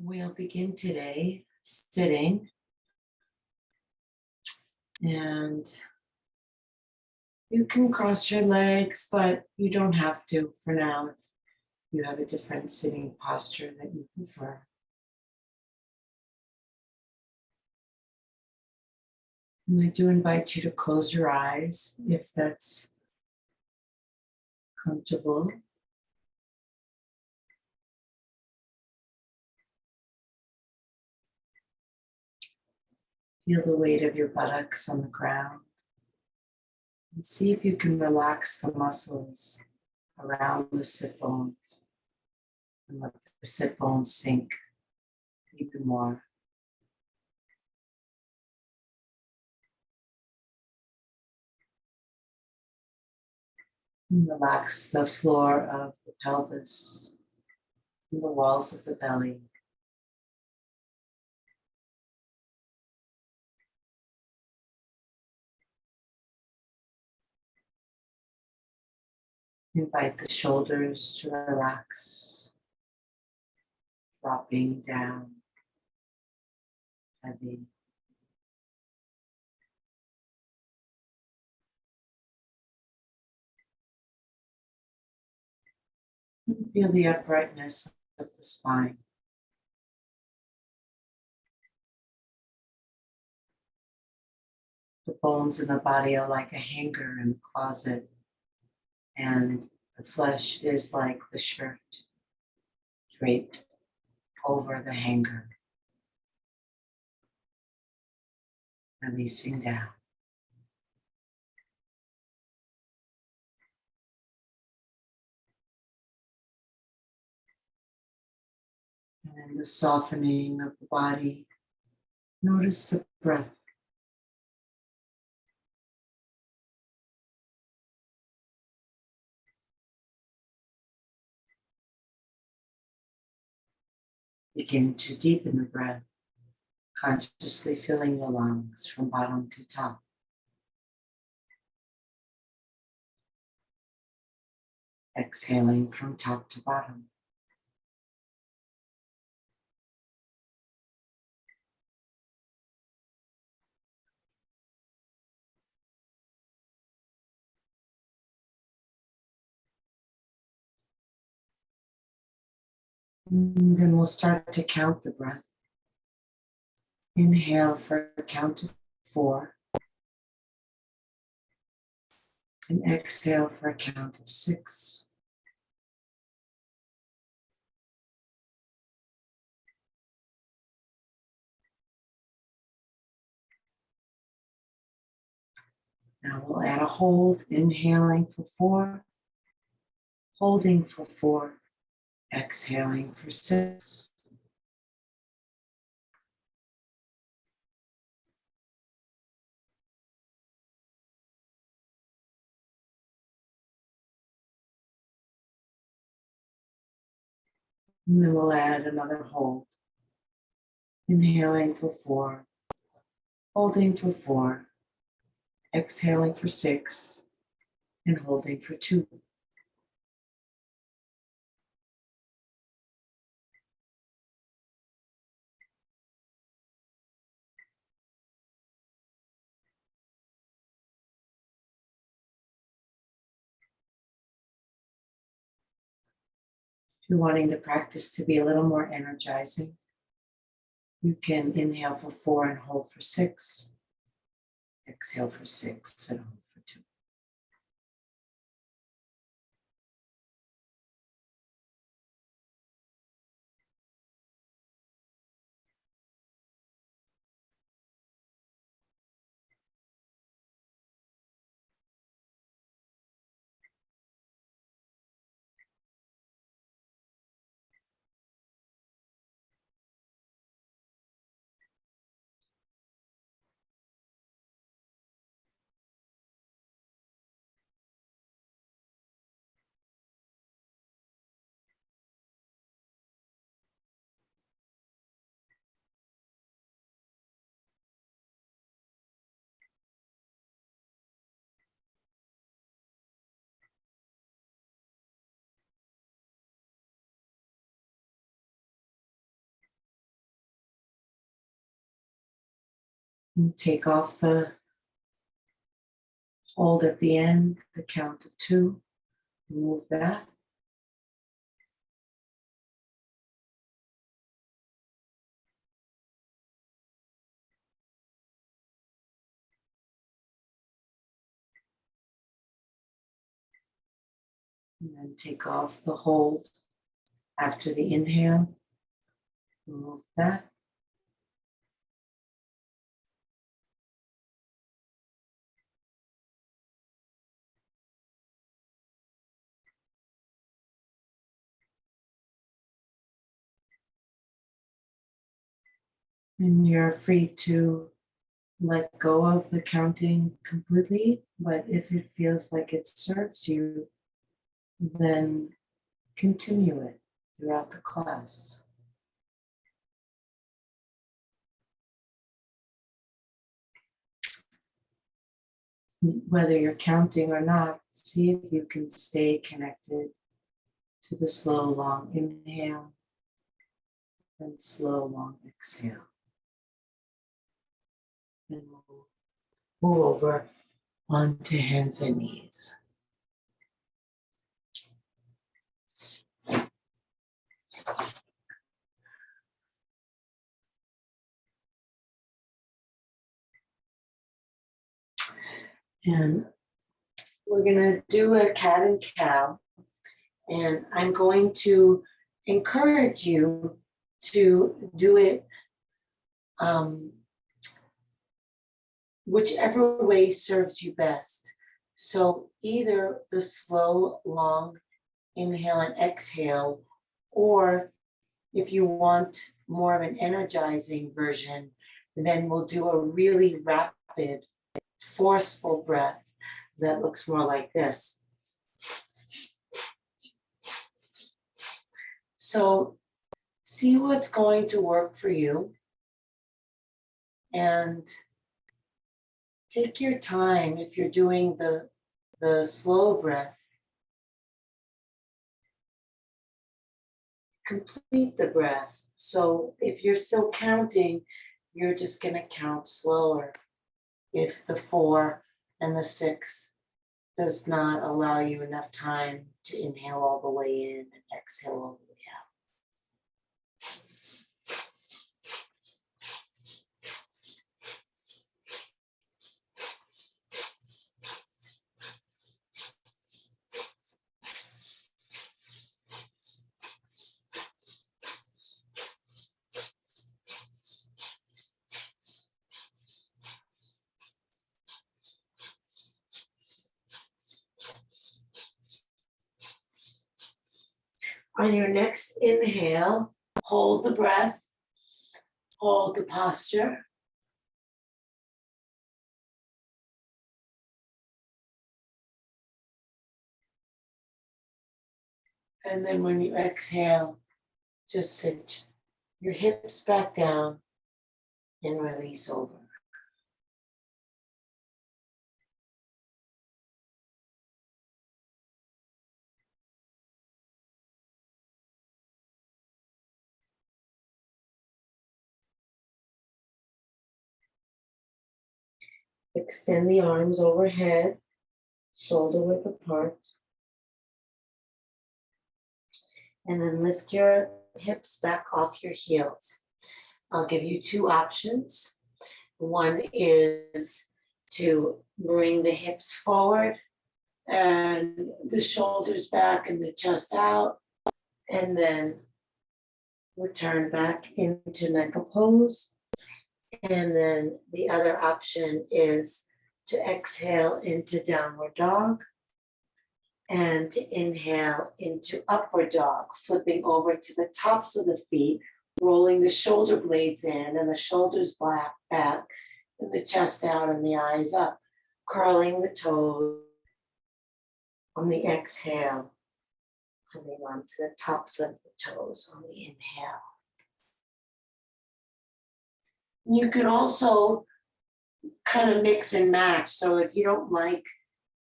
We'll begin today sitting, and you can cross your legs, but you don't have to for now if you have a different sitting posture that you prefer. And I do invite you to close your eyes if that's comfortable. Feel the weight of your buttocks on the ground and see if you can relax the muscles around the sit bones and let the sit bones sink even more. And relax the floor of the pelvis and the walls of the belly. Invite the shoulders to relax, dropping down, heavy. And feel the uprightness of the spine. The bones in the body are like a hanger in the closet, and the flesh is like the shirt draped over the hanger, releasing down. And in the softening of the body, notice the breath. Begin to deepen the breath, consciously filling the lungs from bottom to top. Exhaling from top to bottom. And then we'll start to count the breath. Inhale for a count of 4. And exhale for a count of 6. Now we'll add a hold, inhaling for 4, holding for 4, exhaling for 6. And then we'll add another hold. Inhaling for 4, holding for 4, exhaling for 6, and holding for 2. If you're wanting the practice to be a little more energizing, you can inhale for 4 and hold for 6. Exhale for 6 and hold for 2. And take off the hold at the end, the count of 2. Remove that. And then take off the hold after the inhale. Remove that. And you're free to let go of the counting completely, but if it feels like it serves you, then continue it throughout the class. Whether you're counting or not, see if you can stay connected to the slow, long inhale and slow, long exhale. And we'll move over onto hands and knees. And we're going to do a cat and cow. And I'm going to encourage you to do it whichever way serves you best. So either the slow, long inhale and exhale, or if you want more of an energizing version, then we'll do a really rapid, forceful breath that looks more like this. So see what's going to work for you and take your time if you're doing the slow breath. Complete the breath. So if you're still counting, you're just going to count slower. If the 4 and the 6 does not allow you enough time to inhale all the way in and exhale all the way out. On your next inhale, hold the breath, hold the posture. And then when you exhale, just sit your hips back down and release over. Extend the arms overhead, shoulder width apart. And then lift your hips back off your heels. I'll give you 2 options. One is to bring the hips forward and the shoulders back and the chest out, and then return back into mecha pose. And then the other option is to exhale into downward dog and to inhale into upward dog, flipping over to the tops of the feet, rolling the shoulder blades in and the shoulders back and the chest out and the eyes up, curling the toes on the exhale, coming onto the tops of the toes on the inhale. You can also kind of mix and match. So if you don't like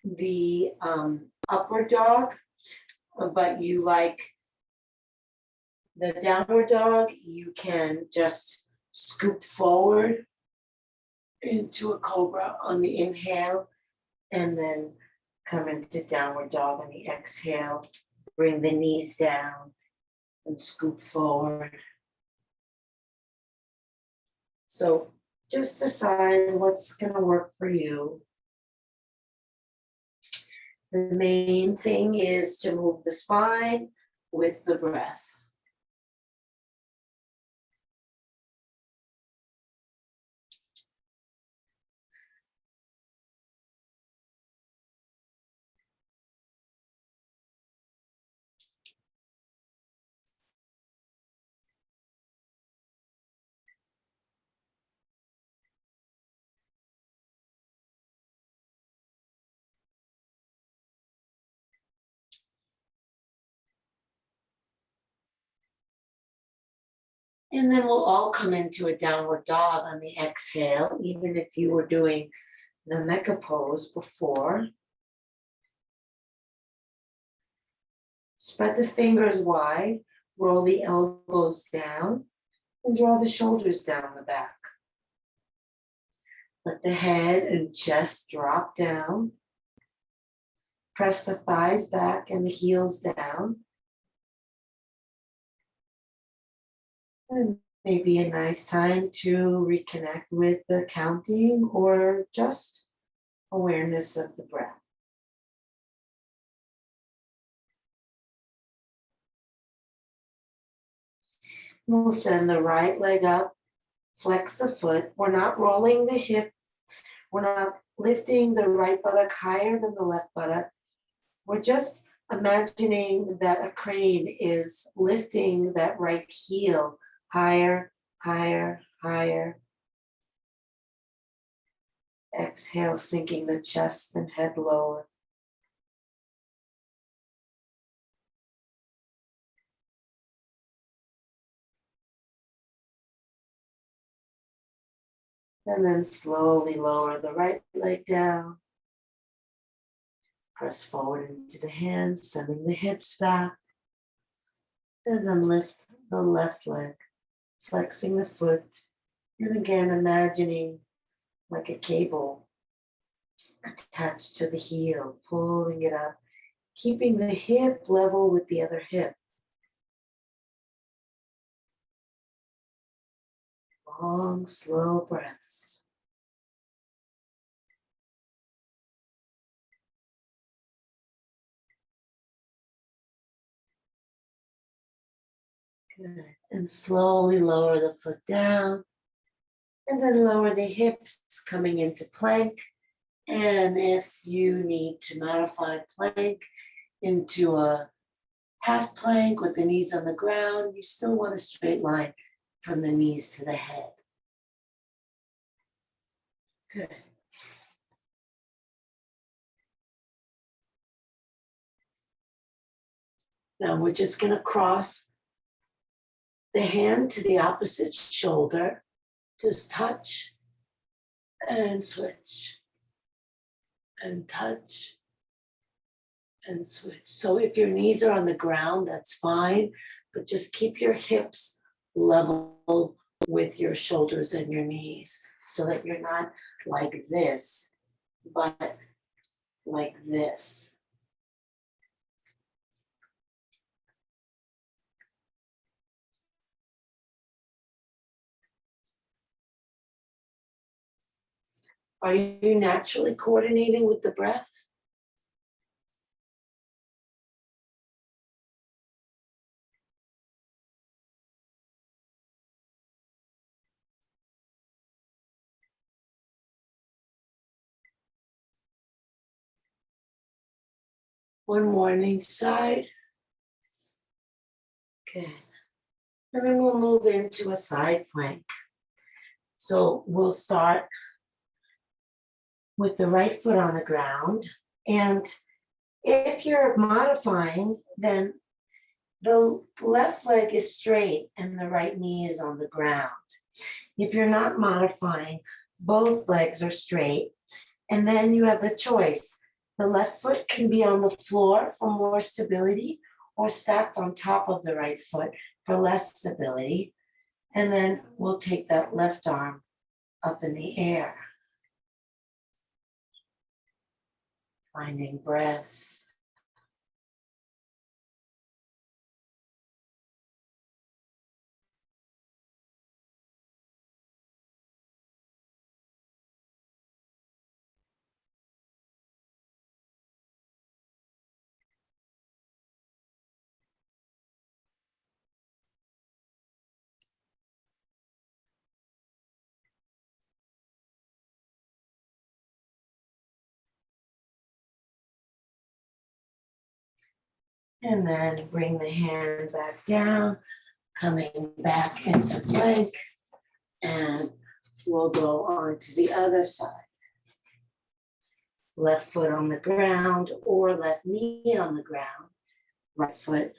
the upward dog, but you like the downward dog, you can just scoop forward into a cobra on the inhale, and then come into downward dog on the exhale. Bring the knees down and scoop forward. So just decide what's going to work for you. The main thing is to move the spine with the breath. And then we'll all come into a downward dog on the exhale, even if you were doing the mecha pose before. Spread the fingers wide, roll the elbows down, and draw the shoulders down the back. Let the head and chest drop down. Press the thighs back and the heels down. And maybe a nice time to reconnect with the counting or just awareness of the breath. We'll send the right leg up, flex the foot. We're not rolling the hip. We're not lifting the right buttock higher than the left buttock. We're just imagining that a crane is lifting that right heel higher, higher, higher. Exhale, sinking the chest and head lower. And then slowly lower the right leg down. Press forward into the hands, sending the hips back. And then lift the left leg, flexing the foot. And again, imagining like a cable attached to the heel, pulling it up, keeping the hip level with the other hip. Long, slow breaths. Good. And slowly lower the foot down. And then lower the hips, coming into plank. And if you need to modify plank into a half plank with the knees on the ground, you still want a straight line from the knees to the head. Good. Now we're just going to cross the hand to the opposite shoulder. Just touch and switch and touch and switch. So if your knees are on the ground, that's fine, but just keep your hips level with your shoulders and your knees so that you're not like this, but like this. Are you naturally coordinating with the breath? One more on each side. Good. And then we'll move into a side plank. So we'll start with the right foot on the ground. And if you're modifying, then the left leg is straight and the right knee is on the ground. If you're not modifying, both legs are straight. And then you have the choice. The left foot can be on the floor for more stability or stacked on top of the right foot for less stability. And then we'll take that left arm up in the air. Finding breath. And then bring the hand back down, coming back into plank. And we'll go on to the other side. Left foot on the ground or left knee on the ground. Right foot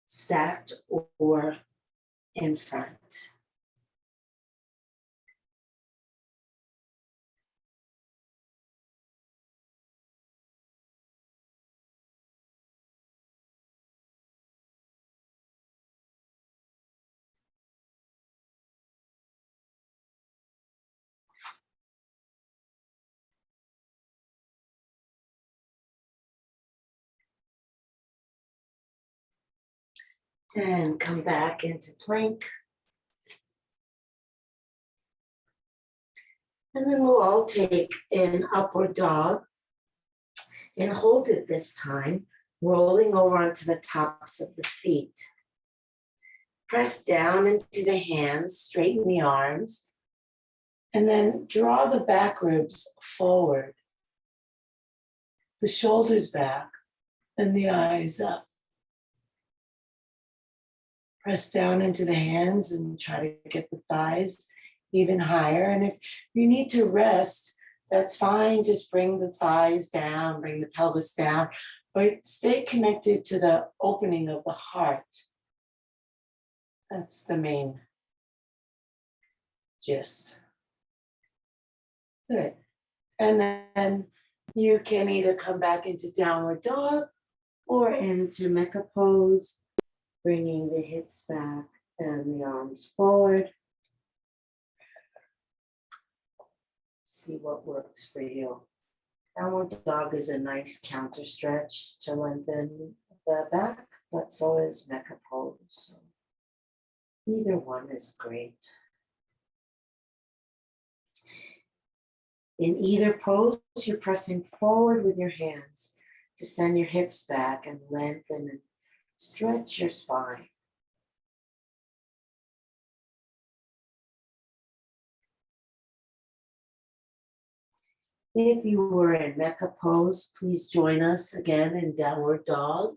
stacked or in front. And come back into plank. And then we'll all take an upward dog and hold it this time, rolling over onto the tops of the feet. Press down into the hands, straighten the arms, and then draw the back ribs forward, the shoulders back, and the eyes up. Press down into the hands and try to get the thighs even higher. And if you need to rest, that's fine. Just bring the thighs down, bring the pelvis down, but stay connected to the opening of the heart. That's the main gist. Good. And then you can either come back into downward dog or into mecha pose, bringing the hips back and the arms forward. See what works for you. Downward dog is a nice counter stretch to lengthen the back, but so is mecha pose. So either one is great. In either pose, you're pressing forward with your hands to send your hips back and lengthen and stretch your spine. If you were in mecha pose, please join us again in downward dog.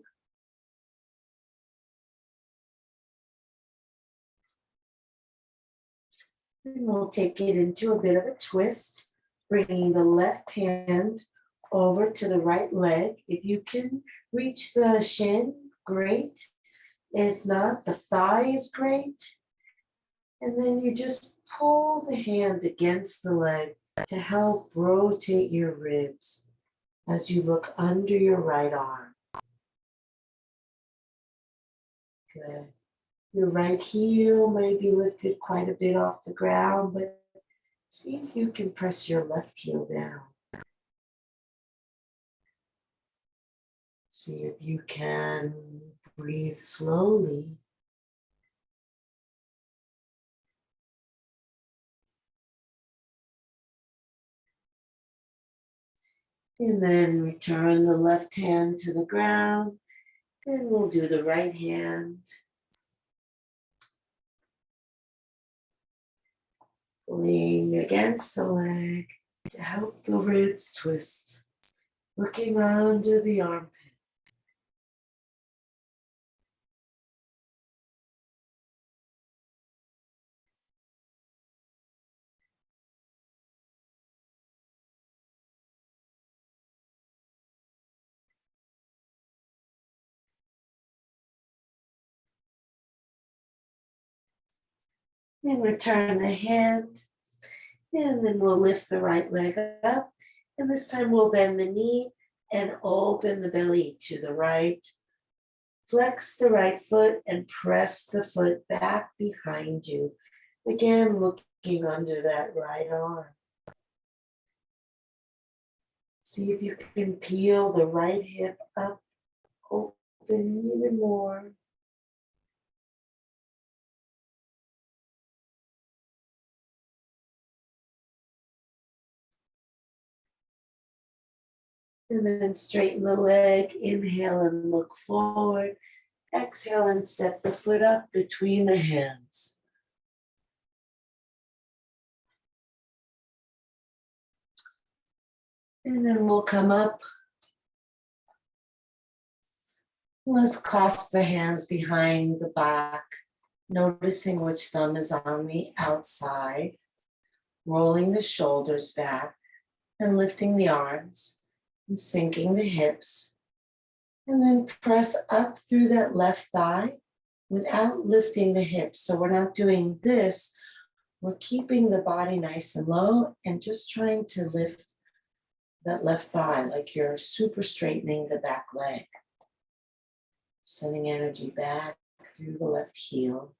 And we'll take it into a bit of a twist, bringing the left hand over to the right leg. If you can reach the shin, great. If not, the thigh is great. And then you just pull the hand against the leg to help rotate your ribs as you look under your right arm. Good. Your right heel may be lifted quite a bit off the ground, but see if you can press your left heel down. See if you can breathe slowly. And then return the left hand to the ground. And we'll do the right hand. Leaning against the leg to help the ribs twist. Looking under the armpit. And return the hand. And then we'll lift the right leg up. And this time we'll bend the knee and open the belly to the right. Flex the right foot and press the foot back behind you. Again, looking under that right arm. See if you can peel the right hip up, open even more. And then straighten the leg, inhale and look forward. Exhale and step the foot up between the hands. And then we'll come up. Let's clasp the hands behind the back, noticing which thumb is on the outside, rolling the shoulders back and lifting the arms and sinking the hips. And then press up through that left thigh without lifting the hips. So we're not doing this. We're keeping the body nice and low and just trying to lift that left thigh like you're super straightening the back leg. Sending energy back through the left heel.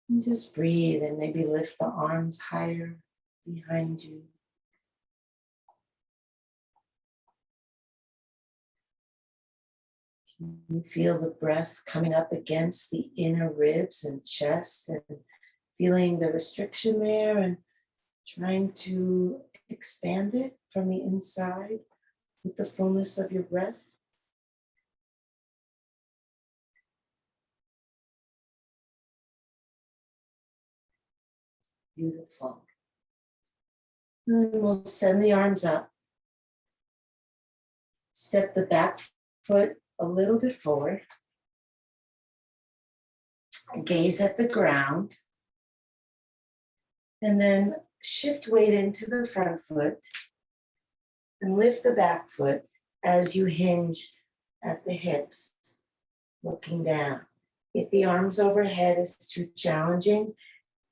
And just breathe and maybe lift the arms higher behind you. You feel the breath coming up against the inner ribs and chest and feeling the restriction there and trying to expand it from the inside with the fullness of your breath. Beautiful. And then we'll send the arms up. Step the back foot a little bit forward. Gaze at the ground. And then shift weight into the front foot. And lift the back foot as you hinge at the hips, looking down. If the arms overhead is too challenging,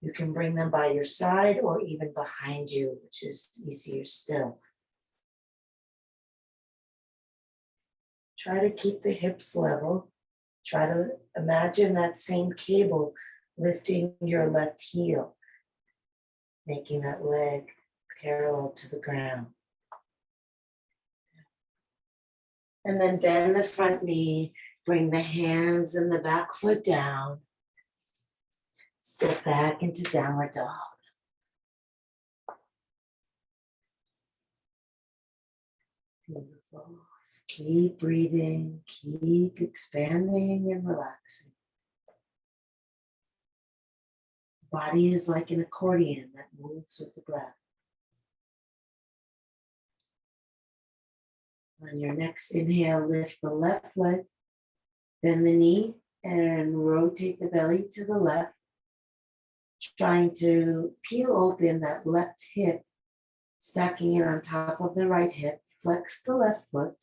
you can bring them by your side or even behind you, which is easier still. Try to keep the hips level. Try to imagine that same cable lifting your left heel, making that leg parallel to the ground. And then bend the front knee, bring the hands and the back foot down. Step back into downward dog. Beautiful. Keep breathing, keep expanding and relaxing. The body is like an accordion that moves with the breath. On your next inhale, lift the left leg, bend the knee, and rotate the belly to the left. Trying to peel open that left hip, stacking it on top of the right hip. Flex the left foot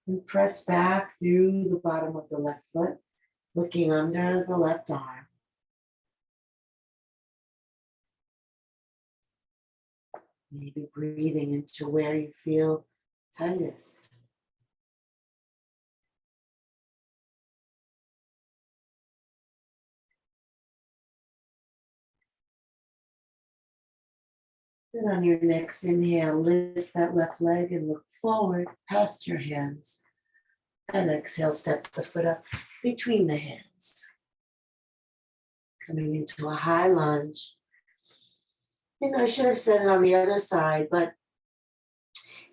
and press back through the bottom of the left foot, looking under the left arm. Maybe breathing into where you feel tightest. Then on your next inhale, lift that left leg and look forward past your hands. And exhale, step the foot up between the hands. Coming into a high lunge. I should have said it on the other side, but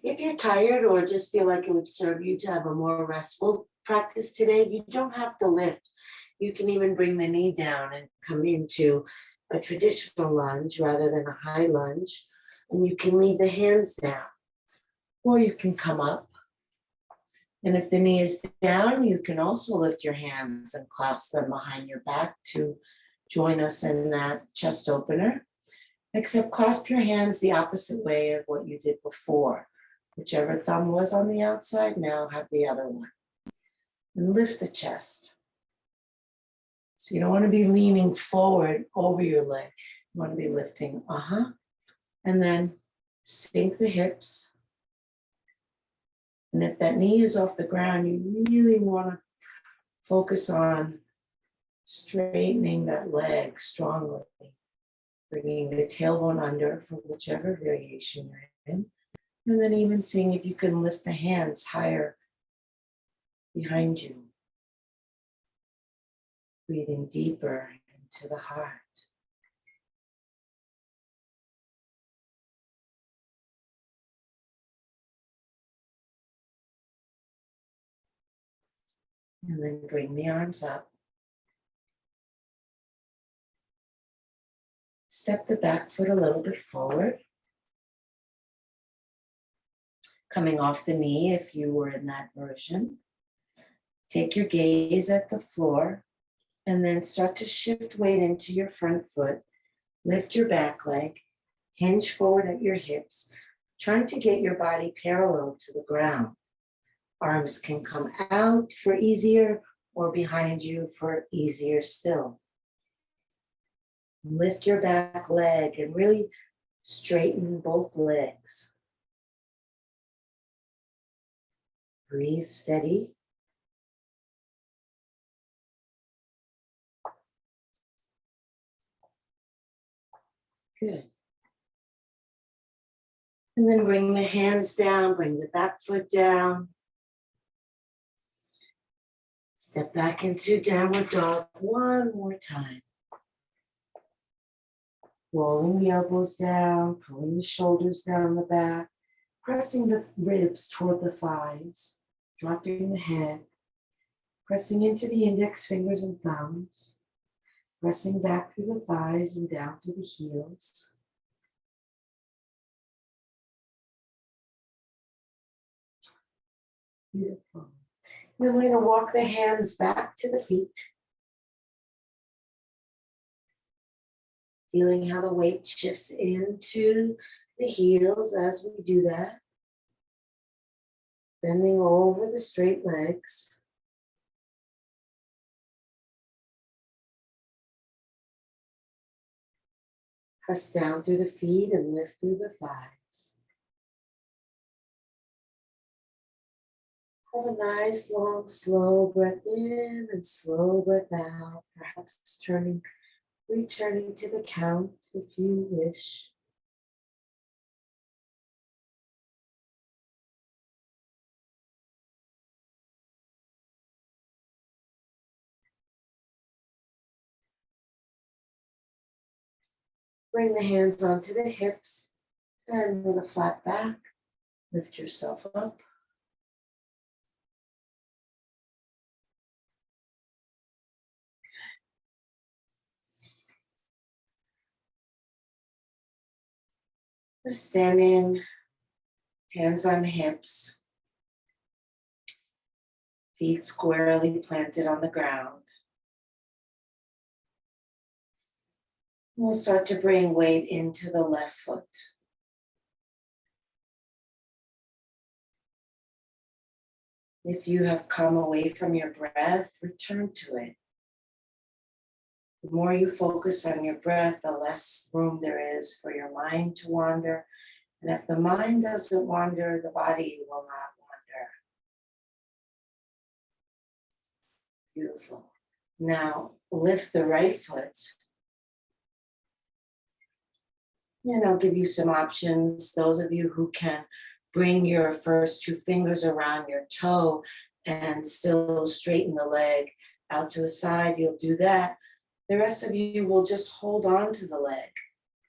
if you're tired or just feel like it would serve you to have a more restful practice today, you don't have to lift. You can even bring the knee down and come into a traditional lunge rather than a high lunge. And you can leave the hands down, or you can come up. And if the knee is down, you can also lift your hands and clasp them behind your back to join us in that chest opener. Except clasp your hands the opposite way of what you did before. Whichever thumb was on the outside, now have the other one. And lift the chest. So you don't want to be leaning forward over your leg. You want to be lifting, and then sink the hips. And if that knee is off the ground, you really want to focus on straightening that leg strongly, bringing the tailbone under for whichever variation you're in, And then even seeing if you can lift the hands higher behind you. Breathing deeper into the heart. And then bring the arms up. Step the back foot a little bit forward. Coming off the knee if you were in that version. Take your gaze at the floor and then start to shift weight into your front foot. Lift your back leg, hinge forward at your hips, trying to get your body parallel to the ground. Arms can come out for easier or behind you for easier still. Lift your back leg and really straighten both legs. Breathe steady. Good. And then bring the hands down, bring the back foot down. Step back into downward dog one more time. Rolling the elbows down, pulling the shoulders down the back, pressing the ribs toward the thighs, dropping the head, pressing into the index fingers and thumbs, pressing back through the thighs and down through the heels. Beautiful. Then we're going to walk the hands back to the feet. Feeling how the weight shifts into the heels as we do that. Bending over the straight legs. Press down through the feet and lift through the thighs. Have a nice, long, slow breath in and slow breath out. Perhaps returning to the count if you wish. Bring the hands onto the hips and with a flat back, lift yourself up. Just standing, hands on hips, feet squarely planted on the ground. We'll start to bring weight into the left foot. If you have come away from your breath, return to it. The more you focus on your breath, the less room there is for your mind to wander. And if the mind doesn't wander, the body will not wander. Beautiful. Now lift the right foot. And I'll give you some options. Those of you who can bring your first two fingers around your toe and still straighten the leg out to the side, you'll do that. The rest of you will just hold on to the leg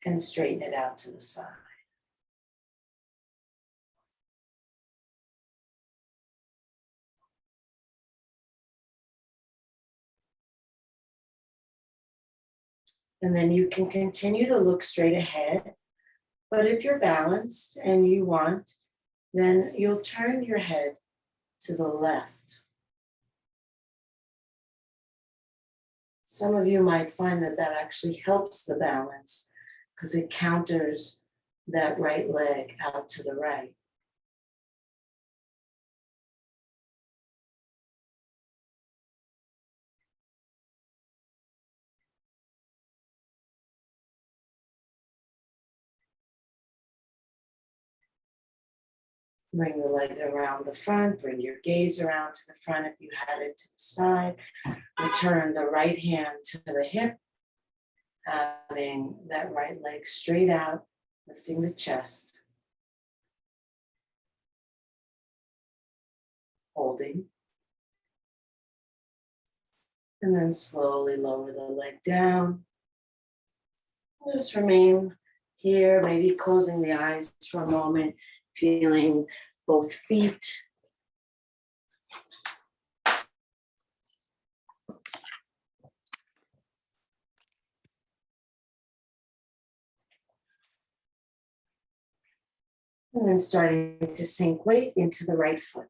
and straighten it out to the side. And then you can continue to look straight ahead. But if you're balanced and you want, then you'll turn your head to the left. Some of you might find that that actually helps the balance because it counters that right leg out to the right. Bring the leg around the front, bring your gaze around to the front if you had it to the side. Return the right hand to the hip, having that right leg straight out, lifting the chest. holding. And then slowly lower the leg down. Just remain here, maybe closing the eyes for a moment, feeling both feet. And then starting to sink weight into the right foot.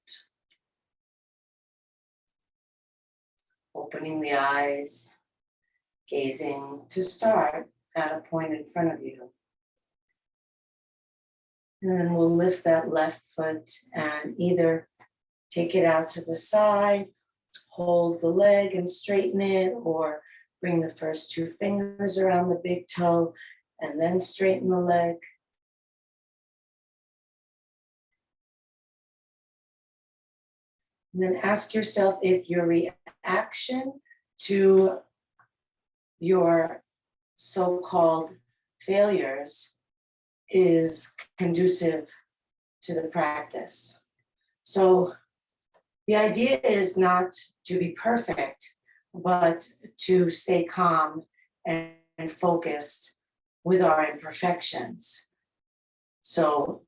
Opening the eyes, gazing to start at a point in front of you. And then we'll lift that left foot and either take it out to the side, hold the leg and straighten it, or bring the first two fingers around the big toe and then straighten the leg. And then ask yourself if your reaction to your so-called failures is conducive to the practice. So the idea is not to be perfect, but to stay calm and focused with our imperfections. So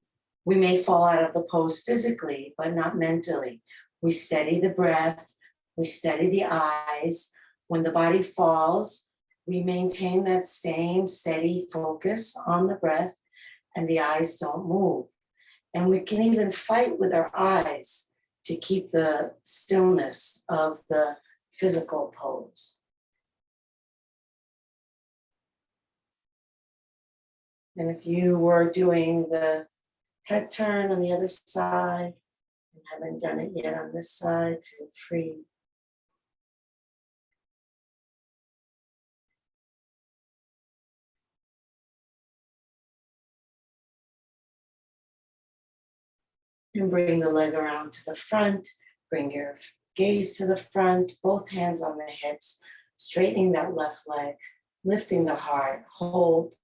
we may fall out of the pose physically, but not mentally. We steady the breath, we steady the eyes. When the body falls, we maintain that same steady focus on the breath and the eyes don't move. And we can even fight with our eyes to keep the stillness of the physical pose. And if you were doing the head turn on the other side and haven't done it yet on this side, feel free. And bring the leg around to the front, bring your gaze to the front, both hands on the hips, straightening that left leg, lifting the heart, hold,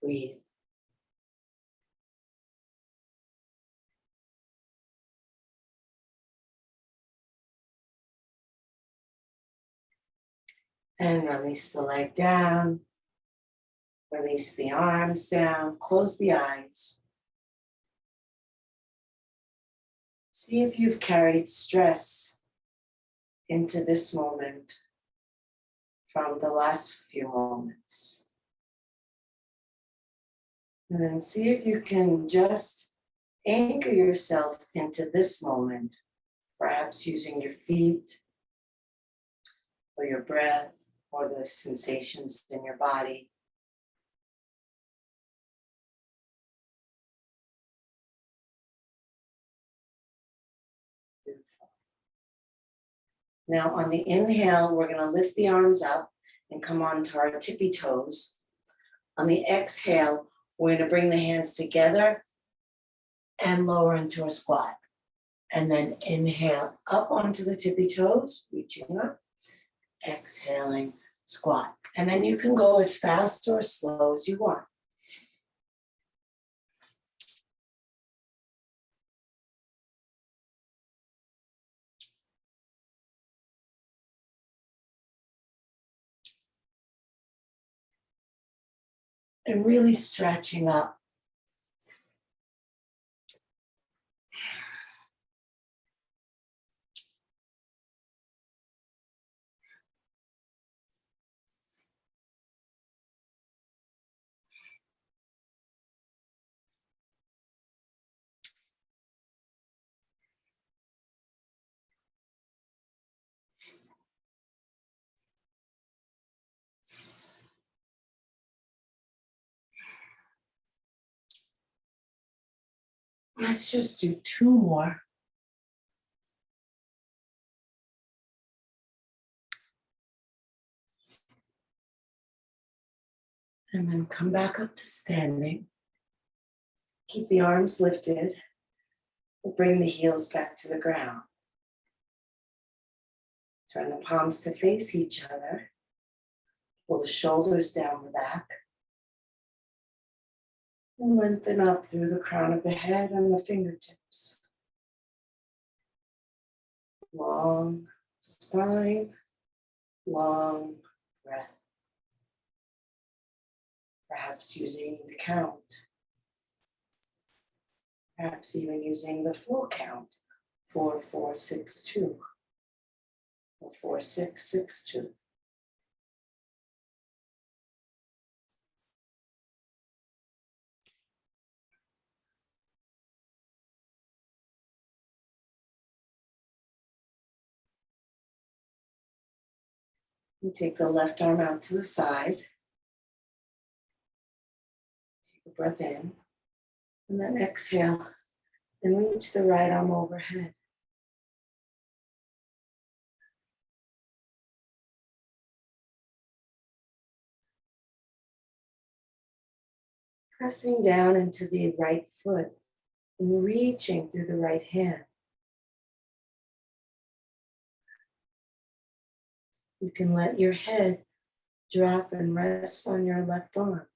breathe. And release the leg down, release the arms down, close the eyes. See if you've carried stress into this moment from the last few moments. And then see if you can just anchor yourself into this moment, perhaps using your feet or your breath or the sensations in your body. Beautiful. Now on the inhale, we're going to lift the arms up and come onto our tippy toes. On the exhale, we're going to bring the hands together and lower into a squat. And then inhale up onto the tippy toes, reaching up, exhaling, squat. And then you can go as fast or as slow as you want. And really stretching up. Let's just do two more. And then come back up to standing. Keep the arms lifted. We'll bring the heels back to the ground. Turn the palms to face each other. Pull the shoulders down the back. And lengthen up through the crown of the head and the fingertips. Long spine, long breath. Perhaps using the count. Perhaps even using the full count. 4, 4, 6, 2. Or 4, 6, 6, 2. And take the left arm out to the side. Take a breath in. And then exhale and reach the right arm overhead. Pressing down into the right foot and reaching through the right hand. You can let your head drop and rest on your left arm.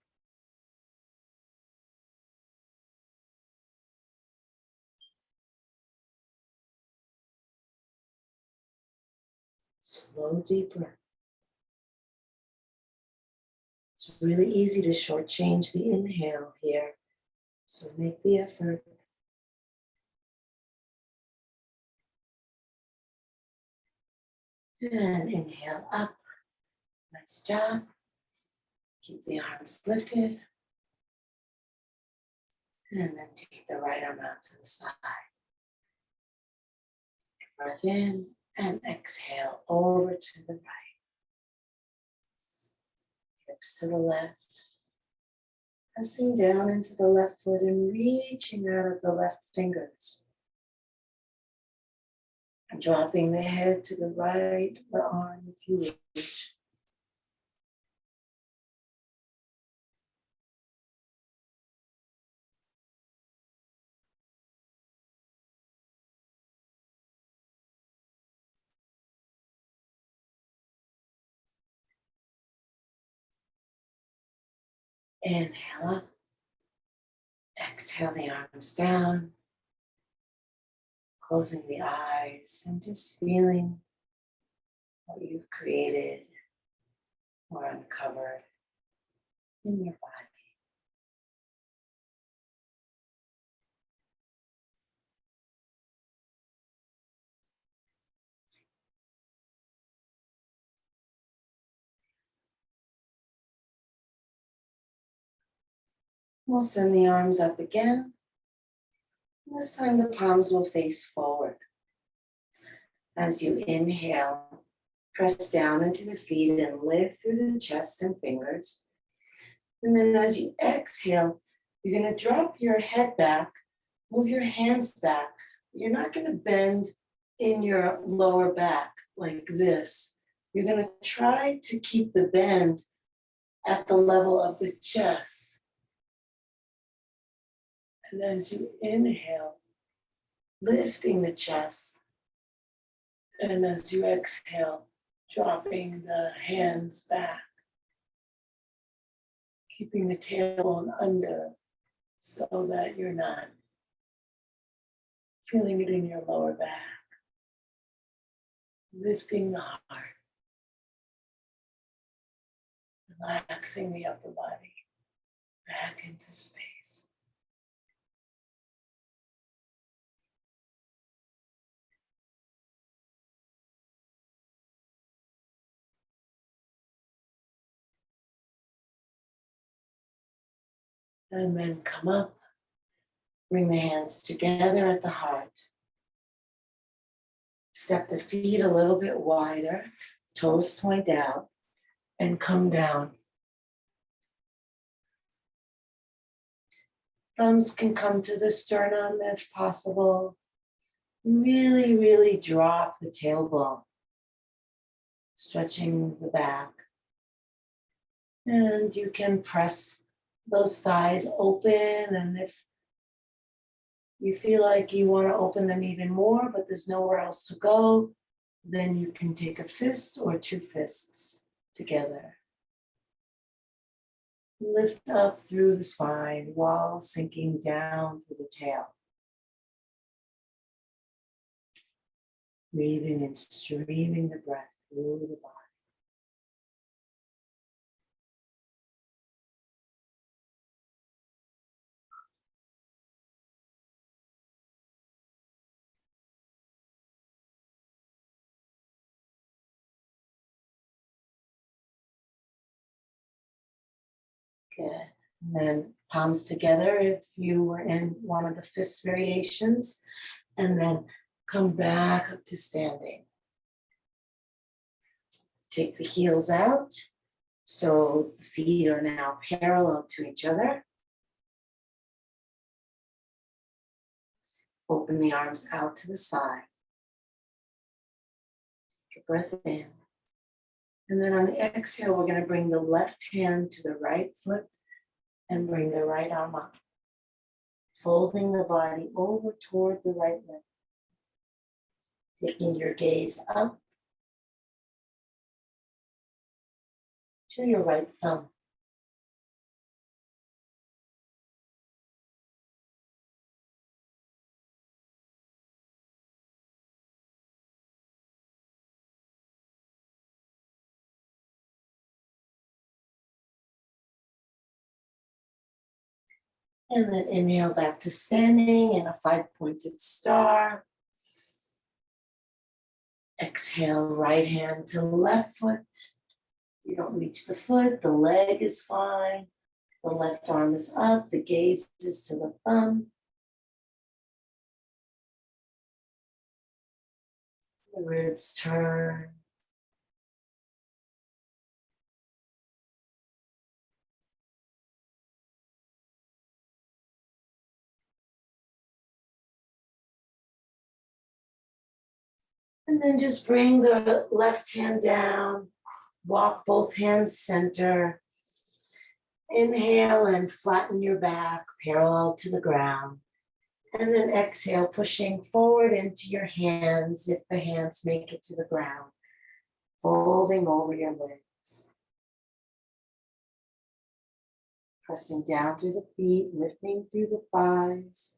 Slow, deep breath. It's really easy to shortchange the inhale here, so make the effort. And inhale up. Nice job. Keep the arms lifted. And then take the right arm out to the side. Breath in and exhale over to the right. Hips to the left. Pressing down into the left foot and reaching out of the left fingers. And dropping the head to the right, the arm if you wish. Inhale up. Exhale the arms down. Closing the eyes and just feeling what you've created or uncovered in your body. We'll send the arms up again. This time the palms will face forward. As you inhale, press down into the feet and lift through the chest and fingers. And then as you exhale, you're going to drop your head back, move your hands back. You're not going to bend in your lower back like this. You're going to try to keep the bend at the level of the chest. And as you inhale, lifting the chest. And as you exhale, dropping the hands back. Keeping the tailbone under so that you're not feeling it in your lower back. Lifting the heart. Relaxing the upper body back into space. And then come up, bring the hands together at the heart. Step the feet a little bit wider, toes point out, and come down. Thumbs can come to the sternum if possible. Really, really drop the tailbone, stretching the back. And you can press those thighs open, and if you feel like you want to open them even more, but there's nowhere else to go, then you can take a fist or two fists together. Lift up through the spine while sinking down through the tail. Breathing and streaming the breath through the body. Good. And then palms together if you were in one of the fist variations. And then come back up to standing. Take the heels out. So the feet are now parallel to each other. Open the arms out to the side. Take a breath in. And then on the exhale, we're going to bring the left hand to the right foot and bring the right arm up. Folding the body over toward the right leg. Taking your gaze up to your right thumb. And then inhale back to standing in a 5-pointed star. Exhale, right hand to left foot. You don't reach the foot, the leg is fine. The left arm is up, the gaze is to the thumb. The ribs turn. And then just bring the left hand down, walk both hands center. Inhale and flatten your back parallel to the ground. And then exhale, pushing forward into your hands if the hands make it to the ground. Folding over your legs. Pressing down through the feet, lifting through the thighs.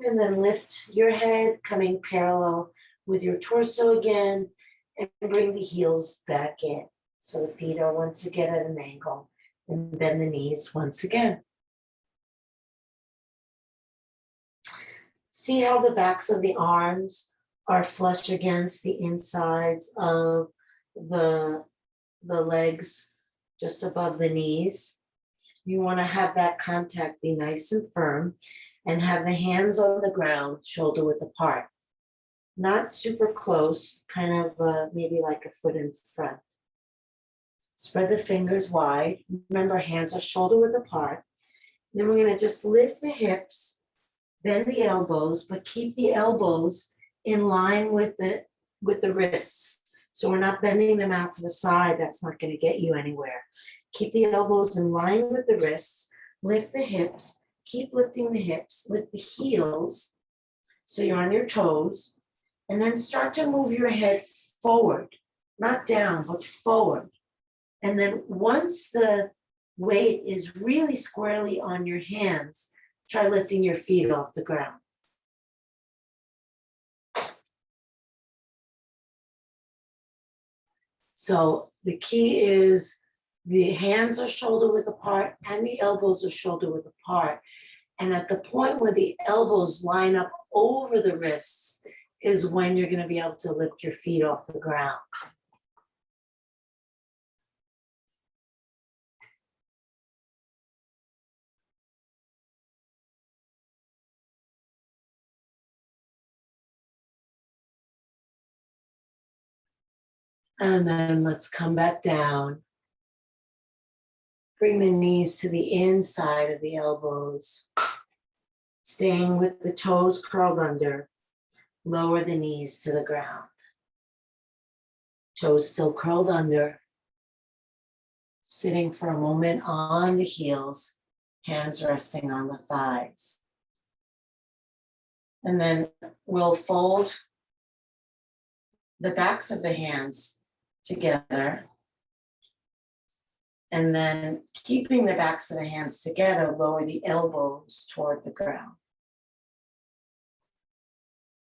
And then lift your head, coming parallel with your torso again, and bring the heels back in. So the feet are once again at an angle, and bend the knees once again. See how the backs of the arms are flush against the insides of the legs, just above the knees. You want to have that contact be nice and firm, and have the hands on the ground, shoulder width apart. Not super close, kind of maybe like a foot in front. Spread the fingers wide. Remember, hands are shoulder width apart. Then we're going to just lift the hips, bend the elbows, but keep the elbows in line with the wrists. So we're not bending them out to the side. That's not going to get you anywhere. Keep the elbows in line with the wrists. Lift the hips. Keep lifting the hips. Lift the heels so you're on your toes. And then start to move your head forward. Not down, but forward. And then once the weight is really squarely on your hands, try lifting your feet off the ground. So the key is the hands are shoulder width apart and the elbows are shoulder width apart. And at the point where the elbows line up over the wrists is when you're going to be able to lift your feet off the ground. And then let's come back down. Bring the knees to the inside of the elbows. Staying with the toes curled under. Lower the knees to the ground. Toes still curled under. Sitting for a moment on the heels. Hands resting on the thighs. And then we'll fold the backs of the hands together. And then keeping the backs of the hands together, lower the elbows toward the ground.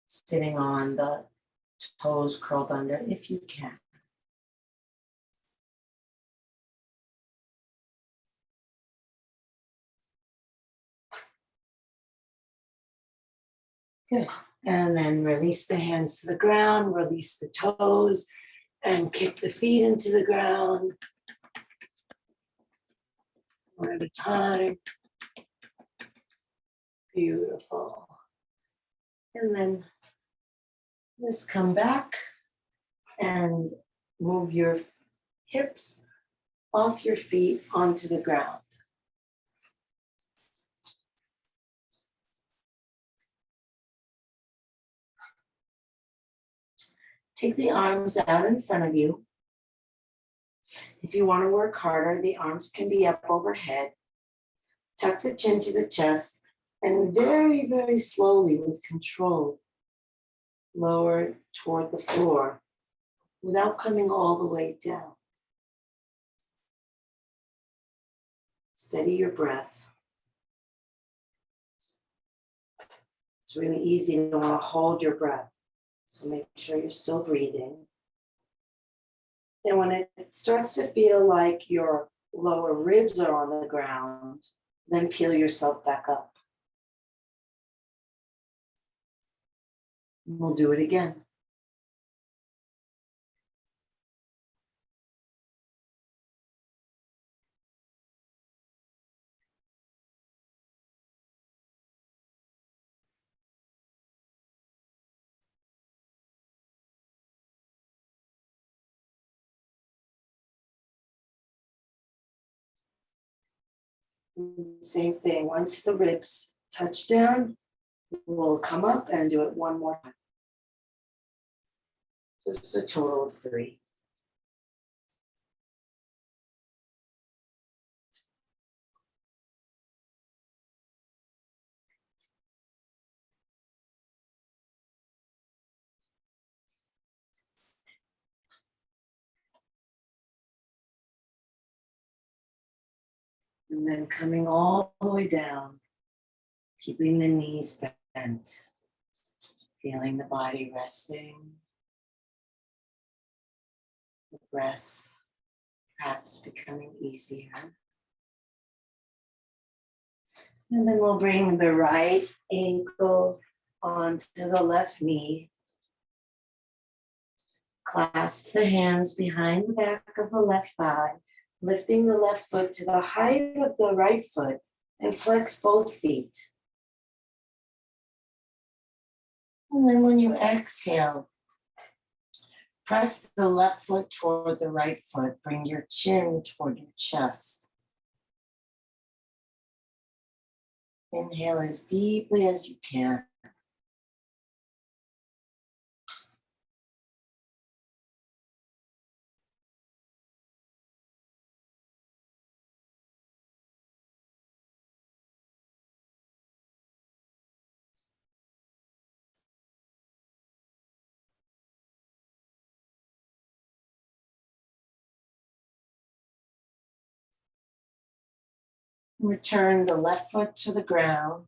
Sitting on the toes curled under if you can. Good. And then release the hands to the ground, release the toes, and kick the feet into the ground. One at a time. Beautiful. And then just come back and move your hips off your feet onto the ground. Take the arms out in front of you. If you want to work harder, the arms can be up overhead. Tuck the chin to the chest and very, very slowly with control, lower toward the floor without coming all the way down. Steady your breath. It's really easy to want to hold your breath, so make sure you're still breathing. And when it starts to feel like your lower ribs are on the ground, then peel yourself back up. We'll do it again. Same thing. Once the ribs touch down, we'll come up and do it one more time. Just a total of 3. And then coming all the way down, keeping the knees bent, feeling the body resting, the breath perhaps becoming easier. And then we'll bring the right ankle onto the left knee. Clasp the hands behind the back of the left thigh, lifting the left foot to the height of the right foot and flex both feet. And then when you exhale, press the left foot toward the right foot. Bring your chin toward your chest. Inhale as deeply as you can. Return the left foot to the ground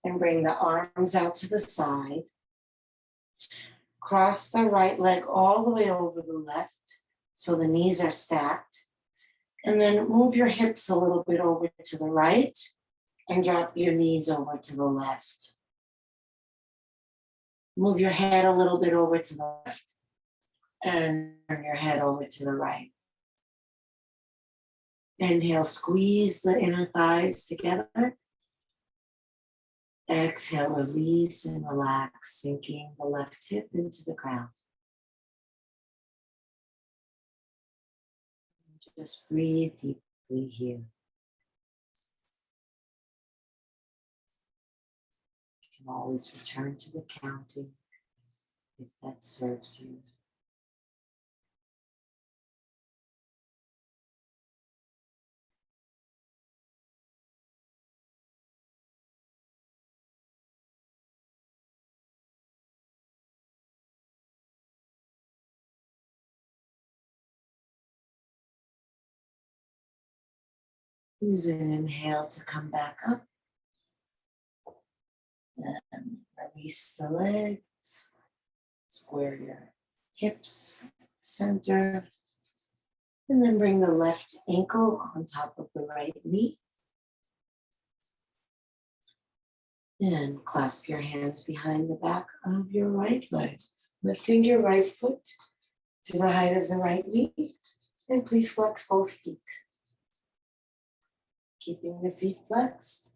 and bring the arms out to the side. Cross the right leg all the way over the left so the knees are stacked. And then move your hips a little bit over to the right and drop your knees over to the left. Move your head a little bit over to the left and turn your head over to the right. Inhale, squeeze the inner thighs together. Exhale, release and relax, sinking the left hip into the ground. Just breathe deeply here. You can always return to the counting if that serves you. Use an inhale to come back up and release the legs. Square your hips, center, and then bring the left ankle on top of the right knee. And clasp your hands behind the back of your right leg, lifting your right foot to the height of the right knee. And please flex both feet. Keeping the feet flexed.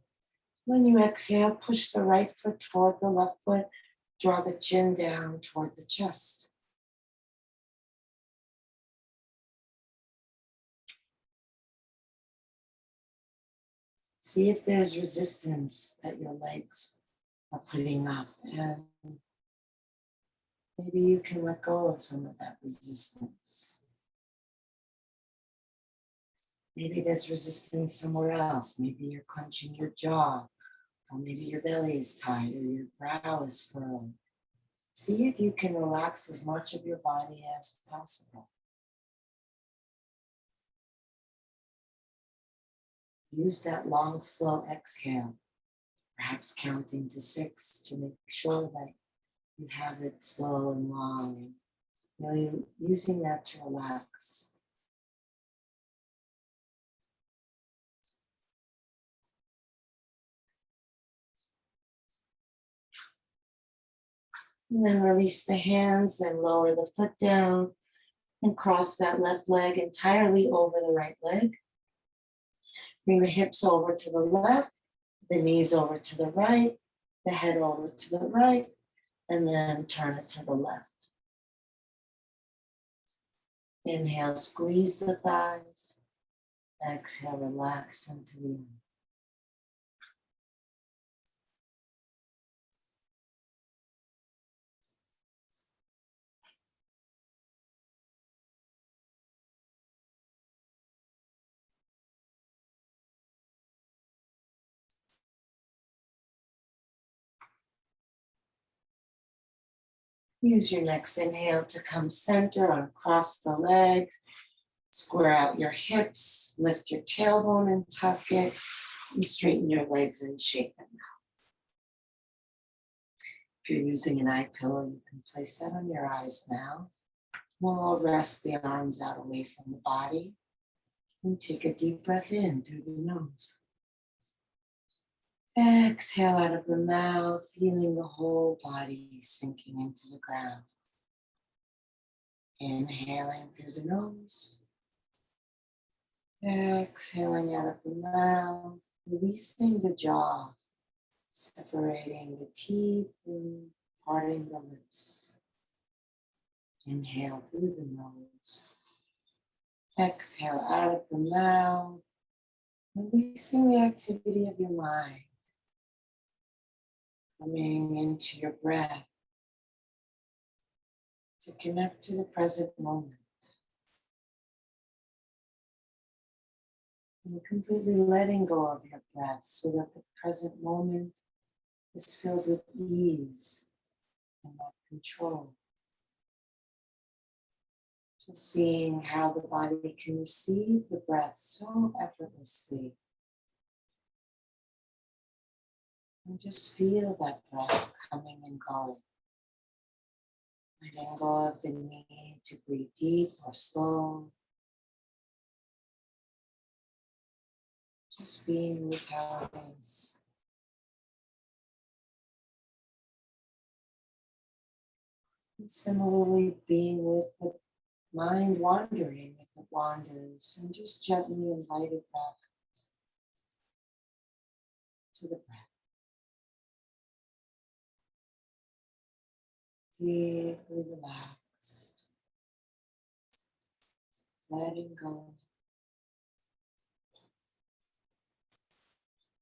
When you exhale, push the right foot toward the left foot. Draw the chin down toward the chest. See if there's resistance that your legs are putting up, and maybe you can let go of some of that resistance. Maybe there's resistance somewhere else. Maybe you're clenching your jaw, or maybe your belly is tight, or your brow is furrowed. See if you can relax as much of your body as possible. Use that long, slow exhale, perhaps counting to 6 to make sure that you have it slow and long, and really using that to relax. And then release the hands and lower the foot down and cross that left leg entirely over the right leg. Bring the hips over to the left, the knees over to the right, the head over to the right, and then turn it to the left. Inhale, squeeze the thighs. Exhale, relax into the arm. Use your next inhale to come center or across the legs. Square out your hips, lift your tailbone and tuck it, and straighten your legs and shake them out. If you're using an eye pillow, you can place that on your eyes now. We'll rest the arms out away from the body and take a deep breath in through the nose. Exhale out of the mouth, feeling the whole body sinking into the ground. Inhaling through the nose. Exhaling out of the mouth, releasing the jaw, separating the teeth and parting the lips. Inhale through the nose. Exhale out of the mouth, releasing the activity of your mind. Coming into your breath to connect to the present moment. And completely letting go of your breath so that the present moment is filled with ease and control. Just seeing how the body can receive the breath so effortlessly. And just feel that breath coming and going. Letting go of the need to breathe deep or slow. Just being with how it is. And similarly, being with the mind wandering if it wanders, and just gently invite it back to the breath. Deeply relaxed, letting go,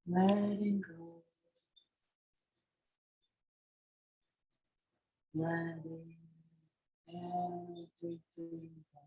letting go, letting everything go.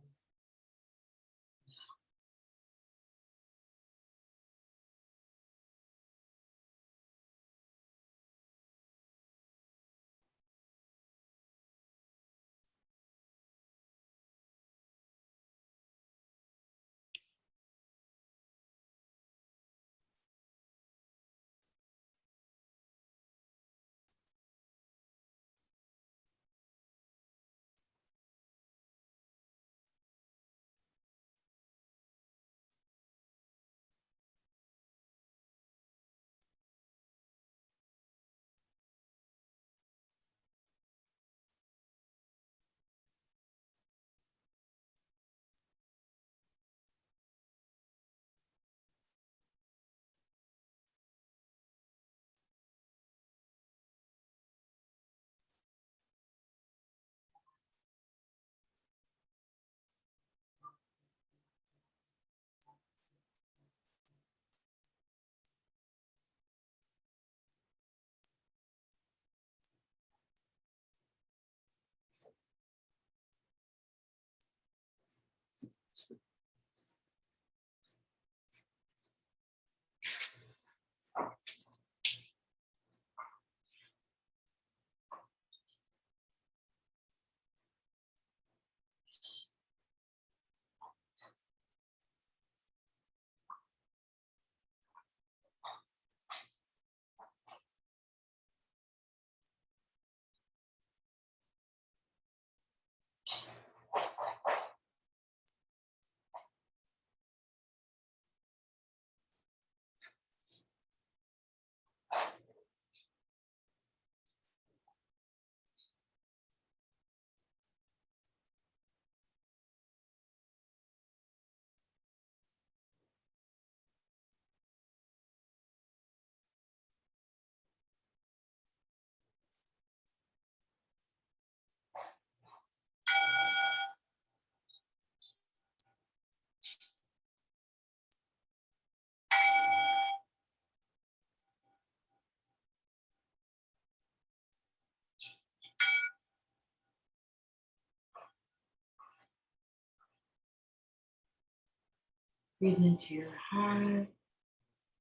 Breathe into your heart.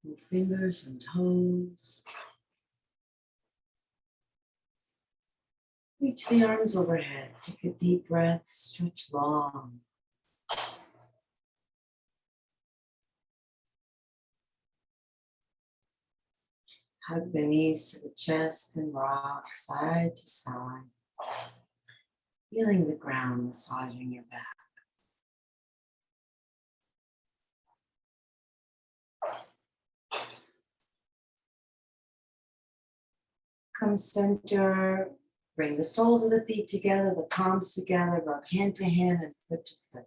Move fingers and toes. Reach the arms overhead. Take a deep breath. Stretch long. Hug the knees to the chest and rock side to side. Feeling the ground massaging your back. Come center. Bring the soles of the feet together, the palms together, rub hand to hand and foot to foot.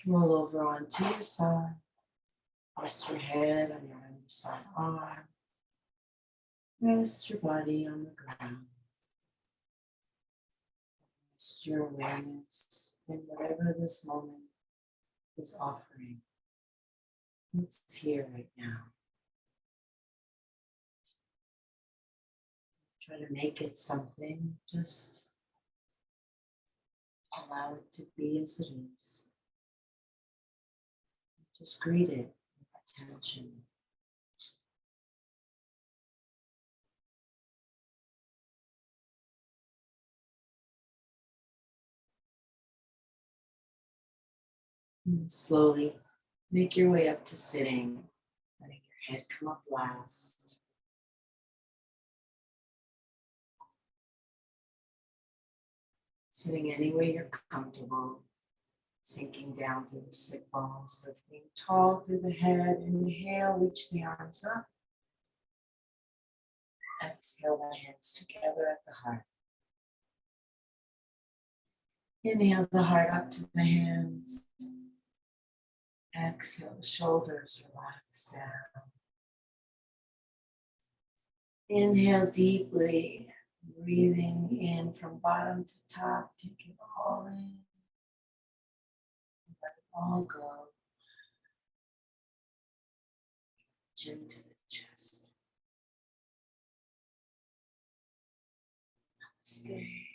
Roll over onto your side. Rest your head on your underside arm. Rest your body on the ground. Rest your awareness in whatever this moment is offering. It's here right now. Try to make it something, just allow it to be as it is. Just greet it with attention. And slowly make your way up to sitting, letting your head come up last. Sitting anywhere you're comfortable, sinking down to the sit bones, lifting tall through the head. Inhale, reach the arms up. Exhale, the hands together at the heart. Inhale the heart up to the hands. Exhale, the shoulders relax down. Inhale deeply, breathing in from bottom to top. Take it all in. Let it all go. Chin to the chest. Namaste.